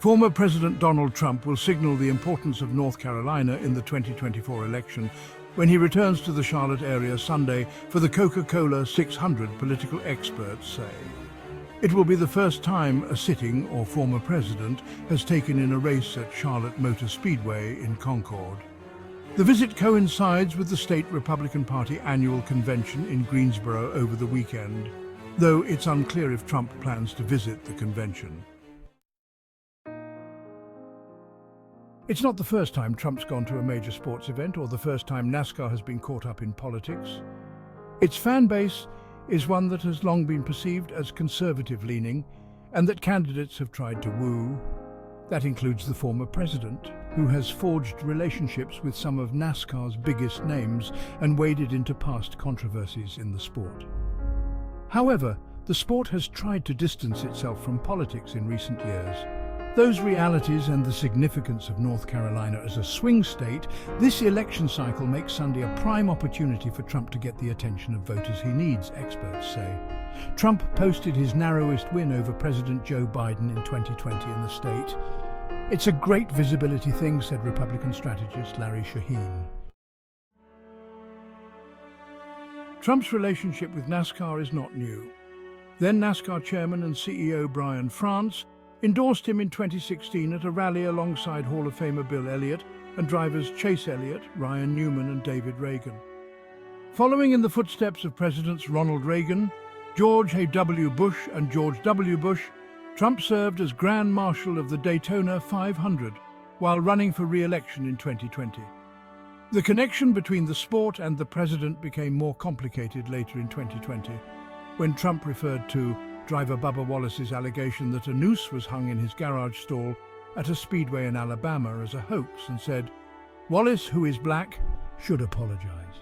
Former President Donald Trump will signal the importance of North Carolina in the 2024 election when he returns to the Charlotte area Sunday for the Coca-Cola 600, political experts say. It will be the first time a sitting or former president has taken in a race at Charlotte Motor Speedway in Concord. The visit coincides with the state Republican Party annual convention in Greensboro over the weekend, though it's unclear if Trump plans to visit the convention. It's not the first time Trump's gone to a major sports event or the first time NASCAR has been caught up in politics. Its fan base is one that has long been perceived as conservative-leaning and that candidates have tried to woo. That includes the former president, who has forged relationships with some of NASCAR's biggest names and waded into past controversies in the sport. However, the sport has tried to distance itself from politics in recent years. Those realities and the significance of North Carolina as a swing state, this election cycle makes Sunday a prime opportunity for Trump to get the attention of voters he needs, experts say. Trump posted his narrowest win over President Joe Biden in 2020 in the state. It's a great visibility thing, said Republican strategist Larry Shaheen. Trump's relationship with NASCAR is not new. Then NASCAR chairman and CEO Brian France endorsed him in 2016 at a rally alongside Hall of Famer Bill Elliott and drivers Chase Elliott, Ryan Newman and David Reagan. Following in the footsteps of Presidents Ronald Reagan, George W. Bush and George W. Bush, Trump served as Grand Marshal of the Daytona 500 while running for re-election in 2020. The connection between the sport and the president became more complicated later in 2020, when Trump referred to driver Bubba Wallace's allegation that a noose was hung in his garage stall at a speedway in Alabama as a hoax and said, "Wallace, who is black, should apologize."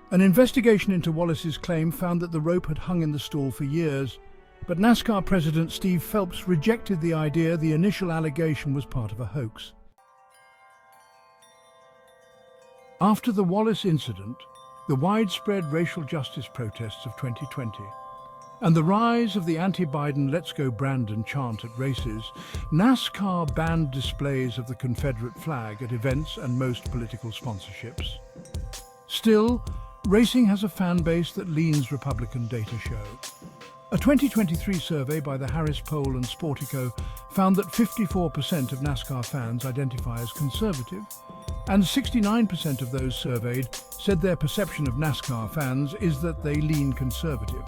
An investigation into Wallace's claim found that the rope had hung in the stall for years, but NASCAR President Steve Phelps rejected the idea the initial allegation was part of a hoax. After the Wallace incident, the widespread racial justice protests of 2020, and the rise of the anti-Biden "Let's Go Brandon" chant at races, NASCAR banned displays of the Confederate flag at events and most political sponsorships. Still, racing has a fan base that leans Republican, data show. A 2023 survey by the Harris Poll and Sportico found that 54% of NASCAR fans identify as conservative, and 69% of those surveyed said their perception of NASCAR fans is that they lean conservative.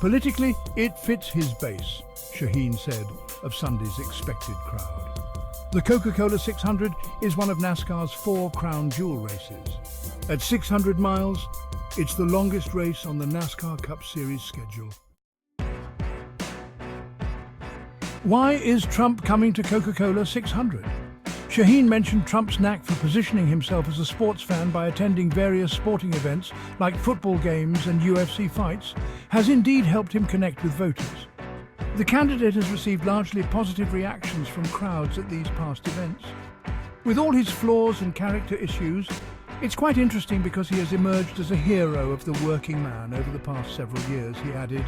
Politically, it fits his base, Shaheen said of Sunday's expected crowd. The Coca-Cola 600 is one of NASCAR's 4 crown jewel races. At 600 miles, it's the longest race on the NASCAR Cup Series schedule. Why is Trump coming to Coca-Cola 600? Shaheen mentioned Trump's knack for positioning himself as a sports fan by attending various sporting events like football games and UFC fights has indeed helped him connect with voters. The candidate has received largely positive reactions from crowds at these past events. With all his flaws and character issues, it's quite interesting because he has emerged as a hero of the working man over the past several years, he added.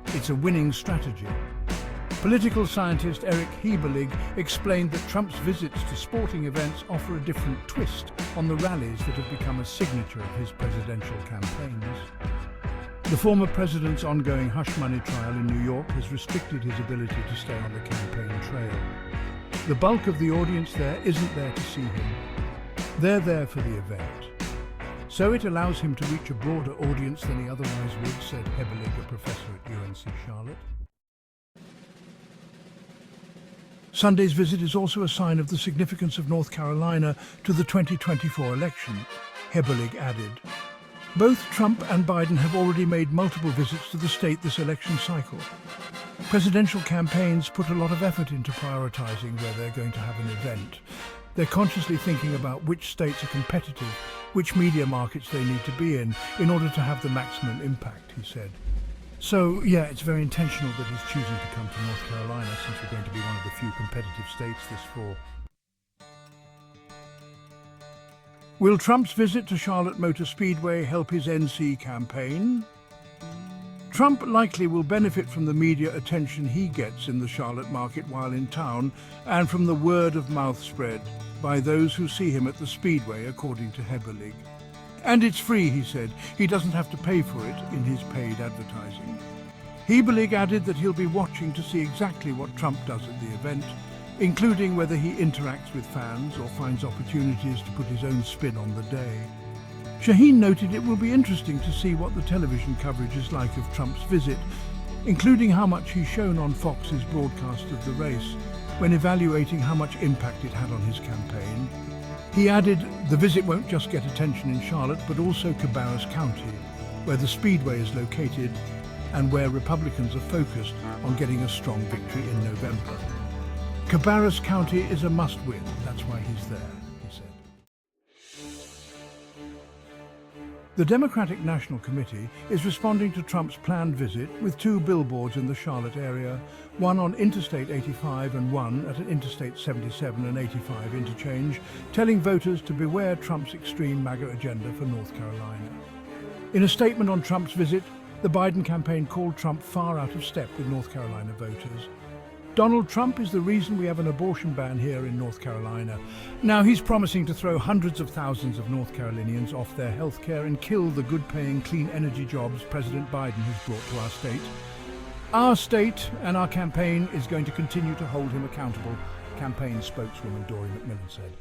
It's a winning strategy. Political scientist Eric Heberlig explained that Trump's visits to sporting events offer a different twist on the rallies that have become a signature of his presidential campaigns. The former president's ongoing hush money trial in New York has restricted his ability to stay on the campaign trail. The bulk of the audience there isn't there to see him. They're there for the event. So it allows him to reach a broader audience than he otherwise would, said Heberlig, a professor at UNC Charlotte. Sunday's visit is also a sign of the significance of North Carolina to the 2024 election, Heberlig added. Both Trump and Biden have already made multiple visits to the state this election cycle. Presidential campaigns put a lot of effort into prioritizing where they're going to have an event. They're consciously thinking about which states are competitive, which media markets they need to be in order to have the maximum impact, he said. So, yeah, it's very intentional that he's choosing to come to North Carolina since we're going to be one of the few competitive states this fall. Will Trump's visit to Charlotte Motor Speedway help his NC campaign? Trump likely will benefit from the media attention he gets in the Charlotte market while in town and from the word of mouth spread by those who see him at the Speedway, according to Heberlig. And it's free, he said. He doesn't have to pay for it in his paid advertising. Heberlig added that he'll be watching to see exactly what Trump does at the event, including whether he interacts with fans or finds opportunities to put his own spin on the day. Shaheen noted it will be interesting to see what the television coverage is like of Trump's visit, including how much he's shown on Fox's broadcast of the race, when evaluating how much impact it had on his campaign. He added the visit won't just get attention in Charlotte, but also Cabarrus County, where the Speedway is located and where Republicans are focused on getting a strong victory in November. Cabarrus County is a must-win, that's why he's there, he said. The Democratic National Committee is responding to Trump's planned visit with 2 billboards in the Charlotte area, one on Interstate 85 and one at an Interstate 77 and 85 interchange, telling voters to beware Trump's extreme MAGA agenda for North Carolina. In a statement on Trump's visit, the Biden campaign called Trump far out of step with North Carolina voters. Donald Trump is the reason we have an abortion ban here in North Carolina. Now he's promising to throw hundreds of thousands of North Carolinians off their health care and kill the good-paying clean energy jobs President Biden has brought to our state. Our state and our campaign is going to continue to hold him accountable, campaign spokeswoman Dory McMillan said.